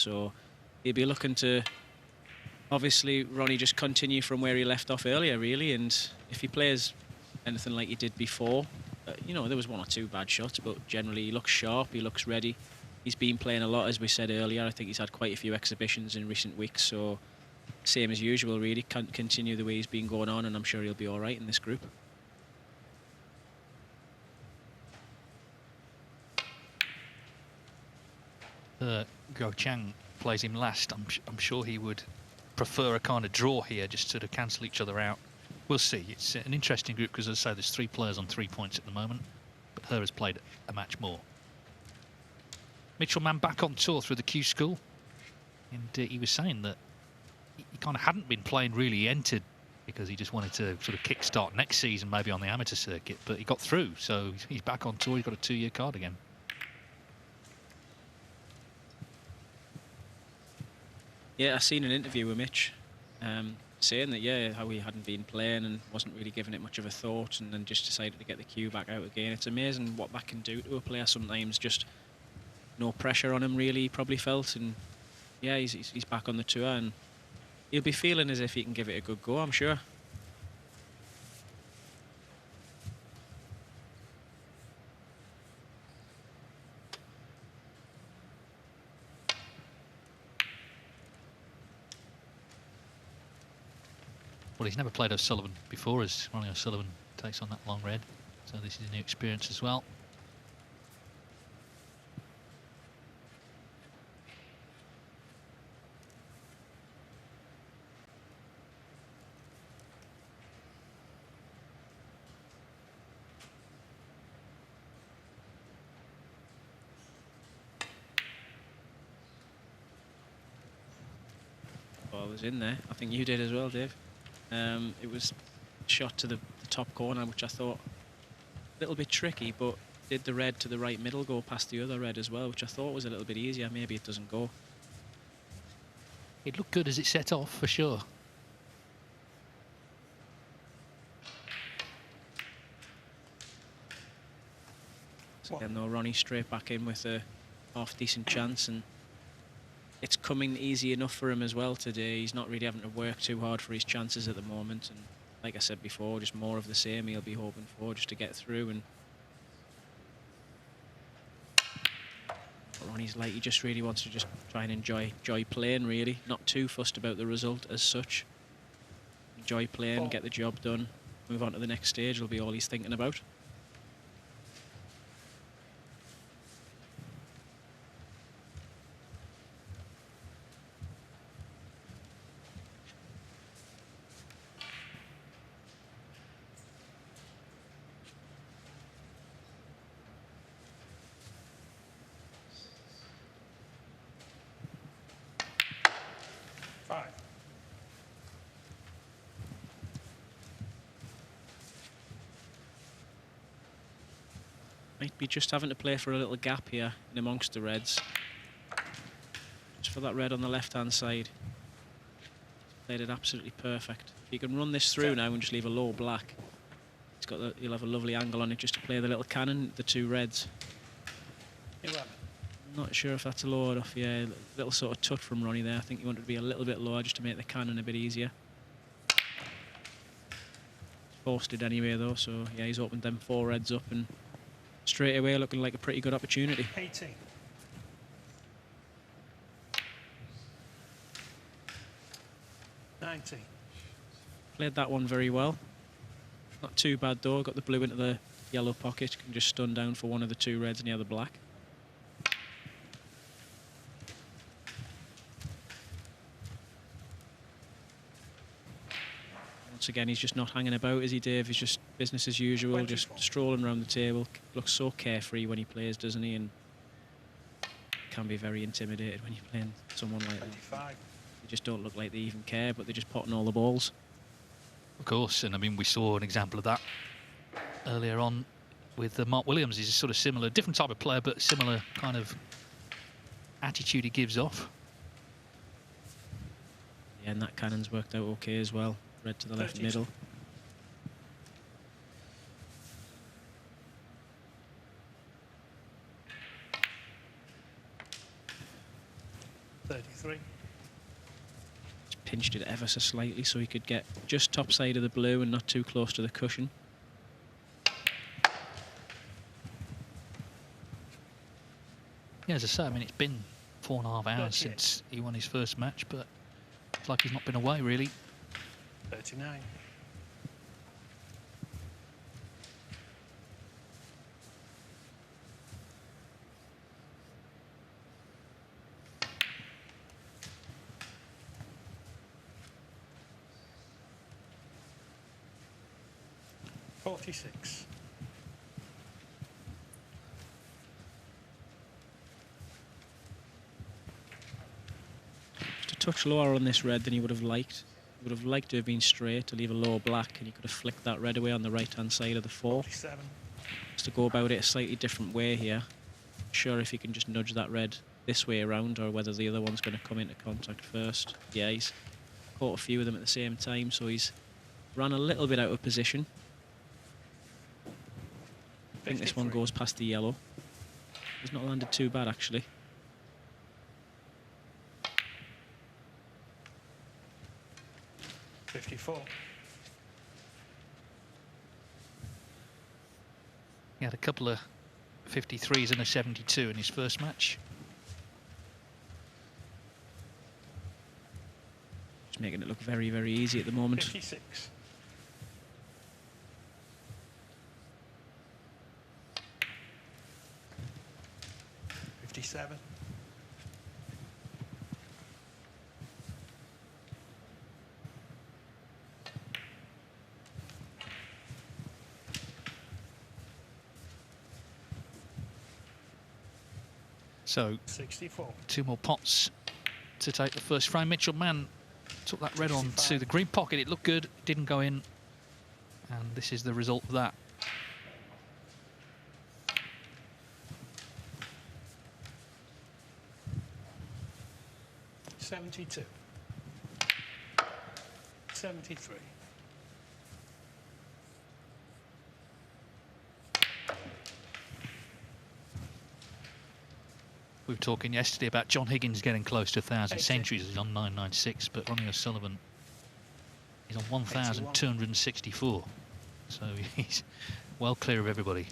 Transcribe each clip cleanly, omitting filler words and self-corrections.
So he'll be looking to, obviously, Ronnie, just continue from where he left off earlier, really. And if he plays anything like he did before, you know, there was 1 or 2 bad shots, but generally he looks sharp, he looks ready. He's been playing a lot, as we said earlier. I think he's had quite a few exhibitions in recent weeks, so same as usual, really. Can't continue the way he's been going on, and I'm sure he'll be all right in this group. Go Chang plays him last. I'm sure he would prefer a kind of draw here, just to sort of cancel each other out. We'll see. It's an interesting group because, as I say, there's 3 players on 3 points at the moment, but Her has played a match more. Mitchell Mann back on tour through the Q School, and he was saying that he kind of hadn't been playing really. He entered because he just wanted to sort of kick-start next season, maybe on the amateur circuit, but he got through, so he's back on tour. He's got a 2-year card again. Yeah, I seen an interview with Mitch saying that, yeah, how he hadn't been playing and wasn't really giving it much of a thought, and then just decided to get the cue back out again. It's amazing what that can do to a player sometimes. Just no pressure on him, really, he probably felt. And yeah, he's back on the tour, and he'll be feeling as if he can give it a good go, I'm sure. Well, he's never played O'Sullivan before, as Ronnie O'Sullivan takes on that long red, so this is a new experience as well. Ball was in there. I think you did as well, Dave. It was shot to the top corner, which I thought a little bit tricky, but did the red to the right middle go past the other red as well, which I thought was a little bit easier. Maybe it doesn't go. It looked good as it set off, for sure. So again, though, Ronnie straight back in with a half-decent chance, and it's coming easy enough for him as well today. He's not really having to work too hard for his chances at the moment, and like I said before, just more of the same he'll be hoping for, just to get through. And Ronnie's like, he just really wants to just try and enjoy playing, really. Not too fussed about the result as such. Enjoy playing, get the job done, move on to the next stage will be all he's thinking about. Might be just having to play for a little gap here in amongst the reds. Just for that red on the left-hand side. Played it absolutely perfect. If you can run this through now and just leave a low black, it's got you'll have a lovely angle on it just to play the little cannon, the 2 reds. 11. Not sure if that's low enough. Yeah, a little sort of tut from Ronnie there. I think he wanted to be a little bit lower just to make the cannon a bit easier. Forced it anyway though, so yeah, he's opened them 4 reds up and straight away looking like a pretty good opportunity. 18. Played that one very well. Not too bad though. Got the blue into the yellow pocket. Can just stun down for one of the 2 reds and the other black. Once again, he's just not hanging about, is he, Dave? He's just business as usual, 24. just strolling around the table. Looks so carefree when he plays, doesn't he? And can be very intimidated when you're playing someone like 25. that. They just don't look like they even care, but they're just potting all the balls. Of course, and I mean, we saw an example of that earlier on with Mark Williams. He's a sort of similar, different type of player, but similar kind of attitude he gives off. Yeah, and that cannon's worked out okay as well. Red to the left 32. middle. 33. Just pinched it ever so slightly so he could get just top side of the blue and not too close to the cushion. Yeah, as I say, I mean, it's been 4.5 hours 38. since he won his first match, but it's like he's not been away, really. 39. $46. Just a touch lower on this red than he would have liked. He would have liked to have been straight to leave a low black, and he could have flicked that red away on the right-hand side of the 4. 47. Just to go about it a slightly different way here. Sure if he can just nudge that red this way around, or whether the other one's going to come into contact first. Yeah, he's caught a few of them at the same time, so he's ran a little bit out of position. I think this one 53. goes past the yellow. He's not landed too bad, actually. $54. He had a couple of 53s and a 72 in his first match. Just making it look very, very easy at the moment. 56. $57. So 64. 2 more pots to take the first frame. Mitchell Mann took that red on to the green pocket. It looked good, didn't go in, and this is the result of that. $72. 73. We were talking yesterday about John Higgins getting close to 1,000 80. centuries. He's on 996, but Ronnie O'Sullivan is on 1,264. So he's well clear of everybody.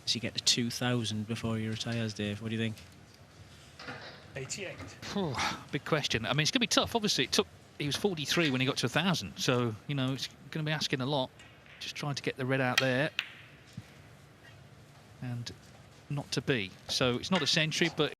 Does he get to 2,000 before he retires, Dave? What do you think? 88. Big question. I mean, it's going to be tough. Obviously, he was 43 when he got to 1,000. So, you know, it's going to be asking a lot. Just trying to get the red out there. And not to be. So it's not a century, but